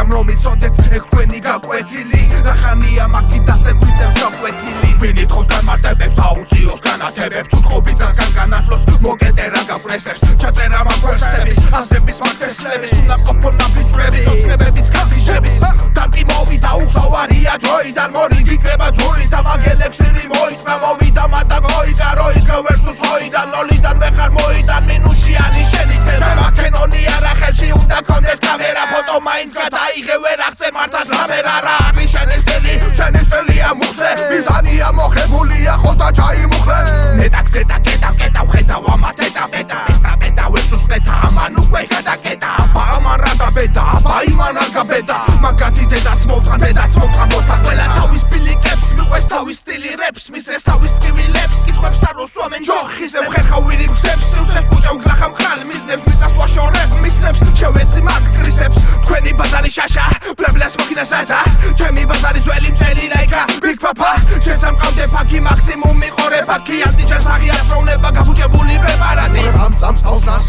მაგრამ რომ იცოდეთ ეგ თქვენი გაკვეთილი რახანია მაგიდაზე გვიწევს გაკვეთილი ვინ ითხოვს განმარტებებს აუციოს განათებებს უთხოვ ბიძასგან განათლოს მოკეტე რა გაკვესებს ჩაწერა მაგვერსების აზრების მაგთესლების უნდა ყოფონ ნაბიჯრების ოცნებებიც გავიჟების დამკი მოვიდა უხსოვარია დროიდან მორიგი კრება დროით ამაგელექსირი მოიტმა მოვიდა მატა მოიკა როიკა ვერსუს მოიდან ნოლიდან ვეღარ მოიდან მინუსში არის შენი თემა მაკენონი არა ხელში უნდა კონდეს კამერა ფოტო მაინც გადაიღე ვერ აღწერ მართას ლამერა რა არის შენი სტილია მუხზე მიზანია მოხებულია ხო და ჩაიმუხლე ნეტაკზე და კეტა ვხედავ ამათ ეტა ვერსუს ყეთა ამან უკვე გადაკეტა აბა ამან რა გაბედა აბა იმან რა გაბედა მაგათი დედაც მოვთხან მოსთა ყველა თავის ბილიკებს მიყვეს თავის სტილი რეპს მისეს თავის ტკივილებს კითხვებს არ უსვამენ ჯოხის ემხერხავირი გზებს სივრცეს კუჭა უგლახა მხალ მიზნებს მიწას ვაშორებ მისნებს შევეცი მაგ კრისებს თქვენი ბაზარი შაშა ბლებლეს მოხინა საზა ჩემი ბაზარი ძველი მჭელი ლაიკა ბიგ პაპა შესამყავდე ფაკი მაქსიმუმ მიყორე ფაკი ანტიჯას აღიასრულება გაფუჭებული პრეპარატი ამწამს თავს რას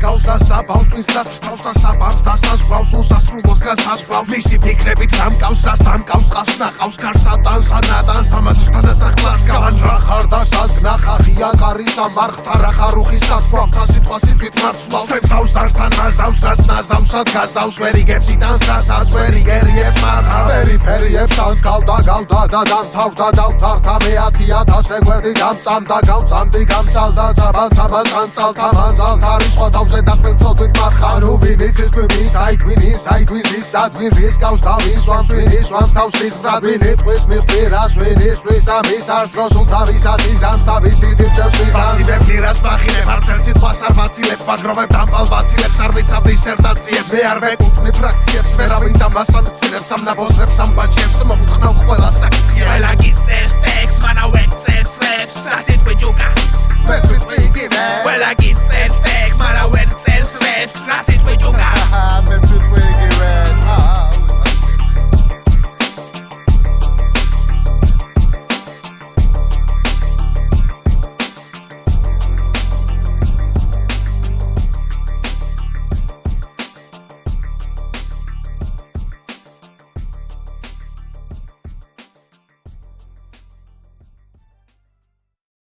საბავს twins das თავს და საბავს დასასწრავს უსასრულოს გასასწრავს მისი ფიქრებით დამკავს რას დამკავს ყავს ნაყავს გარსატანს ანატანს ამასთან დასახლავს გან რა ხარ და საგნა ხახია კარი სამარხთა რა ხარუხი სათქვა სიტყვა სიტყვით მარცვლავს სევსავს არსთან ნაზავს რას ნაზავსად გაზავს ვერ იგებს იტანს რასაც ვერ იგერიებს მართა პერიფერიებს გავდა და დამთავრდა დავთართა მე-10,000 გვერდი გამწამდა გავწამდი გამწალდა საბალ წამწალთა მანძალთ არის სხვა თავზე დახმელწოდვით მარხანუ ვინ იცის გვიმის საითვინ ისად ვინ რისკავს და ვინ სვამს თავს სიზბრად ვინ იტყვის მიხდირას ვინ ისმრის ამის არც დროს თავისას იზამს თავისი დირჩევს ვიზამს იბებდი რას მახინებ არც ერთ სიტყვას არ ვაცილებ ბაგრობებ დამპალ ვაცილებს არ ვიცავდი სერტაციებს მე არ ვეკუთვნი ფრაქციებს ვერავინ დამასანქცილებს ამ ნაბოზრებს ამ ბაჭიებს მოხდნავ ყველა საქციებს ყველა გიწევს ტექსტს მანა ვეწერს რეპს რა სიტყვი ჯუკა მეც ვიტყვი იგივე ყველა გიწევს ტექსტს მანა ვეწერს რეპს რა სიტყვი ჯუკა